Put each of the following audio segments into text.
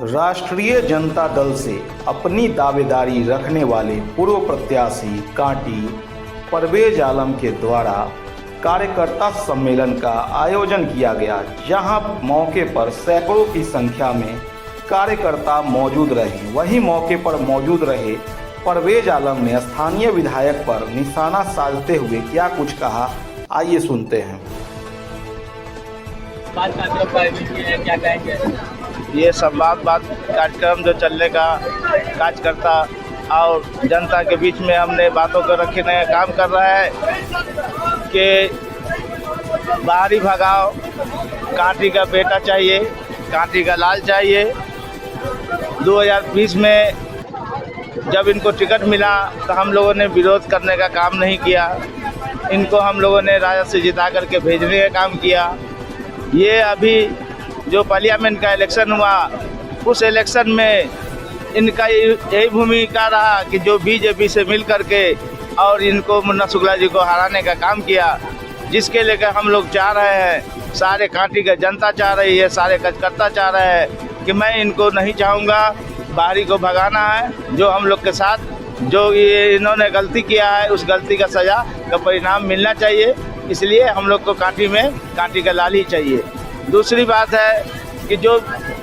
राष्ट्रीय जनता दल से अपनी दावेदारी रखने वाले पूर्व प्रत्याशी कांटी परवेज आलम के द्वारा कार्यकर्ता सम्मेलन का आयोजन किया गया, जहां मौके पर सैकड़ों की संख्या में कार्यकर्ता मौजूद रहे। वहीं मौके पर मौजूद रहे परवेज आलम ने स्थानीय विधायक पर निशाना साधते हुए क्या कुछ कहा, आइए सुनते हैं। क्या कहेंगे? ये संवाद कार्यक्रम जो चलने का कार्यकर्ता और जनता के बीच में हमने बातों को रखने का काम कर रहा है कि बाहरी भगाओ, कांटी का बेटा चाहिए, कांटी का लाल चाहिए। 2020 में जब इनको टिकट मिला तो हम लोगों ने विरोध करने का काम नहीं किया, इनको हम लोगों ने राजद से जिता करके भेजने का काम किया। ये अभी जो पार्लियामेंट का इलेक्शन हुआ, उस इलेक्शन में इनका यही भूमिका रहा कि जो बीजेपी से मिल करके और इनको मुन्ना शुक्ला जी को हराने का काम किया, जिसके लेकर हम लोग चाह रहे हैं, सारे कांटी का जनता चाह रही है, सारे कार्यकर्ता चाह रहे हैं कि मैं इनको नहीं चाहूँगा, बाहरी को भगाना है। जो हम लोग के साथ जो ये इन्होंने गलती किया है, उस गलती का सज़ा का परिणाम मिलना चाहिए। इसलिए हम लोग को कांटी में कांटी का लाल ही चाहिए। दूसरी बात है कि जो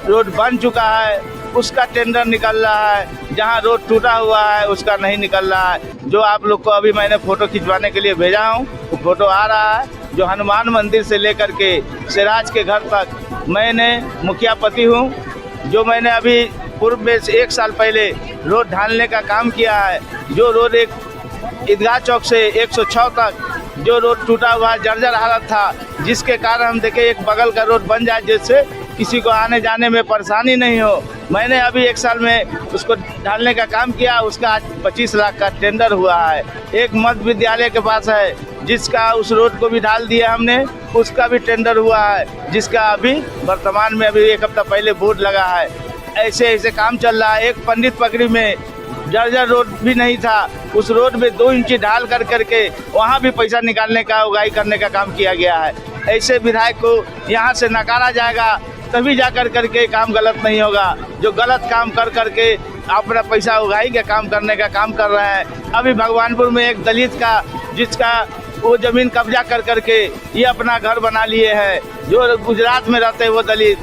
रोड बन चुका है उसका टेंडर निकल रहा है, जहां रोड टूटा हुआ है उसका नहीं निकल रहा है। जो आप लोग को अभी मैंने फ़ोटो खिंचवाने के लिए भेजा हूं, वो फ़ोटो आ रहा है। जो हनुमान मंदिर से लेकर के सिराज के घर तक मैंने मुखिया पति हूँ, जो मैंने अभी पूर्व में से 1 साल पहले रोड ढालने का काम किया है। जो रोड एक ईदगाह चौक से 106 तक जो रोड टूटा हुआ जर्जर हालत था, जिसके कारण हम देखे एक बगल का रोड बन जाए जिससे किसी को आने जाने में परेशानी नहीं हो। मैंने अभी 1 साल में उसको ढालने का काम किया, उसका आज 25 लाख का टेंडर हुआ है। एक मध्य विद्यालय के पास है, जिसका उस रोड को भी ढाल दिया हमने, उसका भी टेंडर हुआ है, जिसका अभी वर्तमान में अभी 1 हफ्ता पहले बोर्ड लगा है। ऐसे ऐसे काम चल रहा है। एक पंडित पकड़ी में जर्जर रोड भी नहीं था, उस रोड में 2 इंची ढाल कर करके वहाँ भी पैसा निकालने का, उगाई करने का काम किया गया है। ऐसे विधायक को यहाँ से नकारा जाएगा, तभी जा कर करके काम गलत नहीं होगा। जो गलत काम कर करके अपना पैसा उगाई के काम करने का काम कर रहे हैं। अभी भगवानपुर में एक दलित का, जिसका वो ज़मीन कब्जा कर करके ये अपना घर बना लिए हैं, जो गुजरात में रहते हैं वो दलित।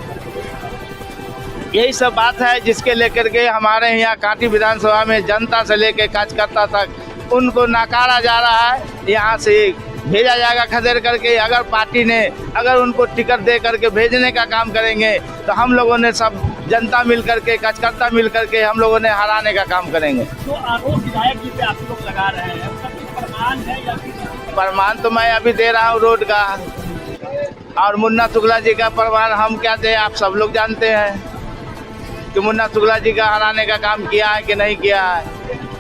यही सब बात है जिसके लेकर के हमारे यहाँ कांटी विधानसभा में जनता से लेकर कार्यकर्ता तक उनको नकारा जा रहा है। यहाँ से भेजा जाएगा खदेड़ करके। अगर पार्टी ने अगर उनको टिकट दे करके भेजने का काम करेंगे तो हम लोगों ने सब जनता मिल करके, कार्यकर्ता मिल करके हम लोगों ने हराने का काम करेंगे। तो आरोप विधायक जी पे आप लोग लगा रहे हैं, उसका प्रमाण है या प्रमाण तो मैं अभी दे रहा हूँ रोड का, और मुन्ना शुक्ला जी का प्रमाण हम क्या दें, आप सब लोग जानते हैं कि मुन्ना शुक्ला जी का हराने का काम किया है कि नहीं किया है।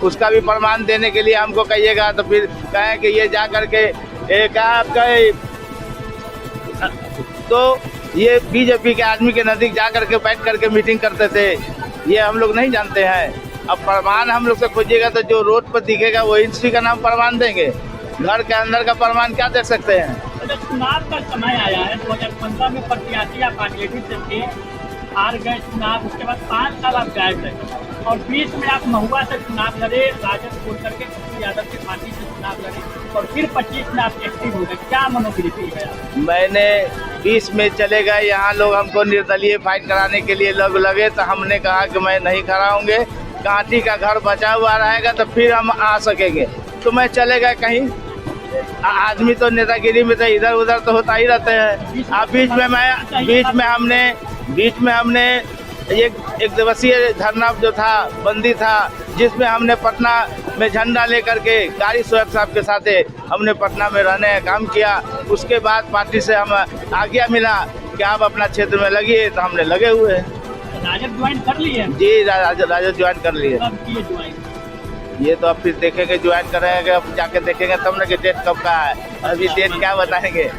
उसका भी प्रमाण देने के लिए हमको कहिएगा तो फिर कहें कि ये जा करके एक आपका तो ये बीजेपी के आदमी के नज़दीक जा करके बैठ करके मीटिंग करते थे, ये हम लोग नहीं जानते हैं। अब प्रमाण हम लोग से खोजिएगा तो जो रोड पर दिखेगा वही इंस्टी का नाम प्रमाण देंगे, घर के अंदर का प्रमाण क्या दे सकते हैं। चुनाव का समय आया है, 2015 में प्रत्याशी आप पार्टी से थे, हार गए चुनाव, उसके बाद 5 साल आप गायब रहे और बीच में आप महुआ से चुनाव लड़े, राजद छोड़ करके पप्पू यादव की पार्टी से चुनाव लड़े और फिर 25 में आप एक्टिव हो गए। क्या मनोवृत्ति है? मैंने 20 में चले गए, यहाँ लोग हमको निर्दलीय फाइट कराने के लिए लोग लगे, तो हमने कहा कि मैं नहीं कराऊंगे, कांटी का घर बचा हुआ रहेगा तो फिर हम आ सकेंगे। तो मैं चले गए कहीं। आदमी तो नेतागिरी में तो इधर उधर तो होता ही रहते हैं। अब बीच में हमने एक दिवसीय धरना जो था, बंदी था, जिसमें हमने पटना में झंडा लेकर के गाड़ी शोएब साहब के साथ हमने पटना में रहने का काम किया। उसके बाद पार्टी से हम आज्ञा मिला कि आप अपना क्षेत्र में लगिए, तो हमने लगे हुए हैं। राजद ज्वाइन कर लिए? जी, राजद ज्वाइन कर लिए। ये तो अब फिर देखेंगे, ज्वाइन करेंगे, अब जाके देखेंगे तब ना कि डेट कब का है। अभी डेट क्या बताएंगे।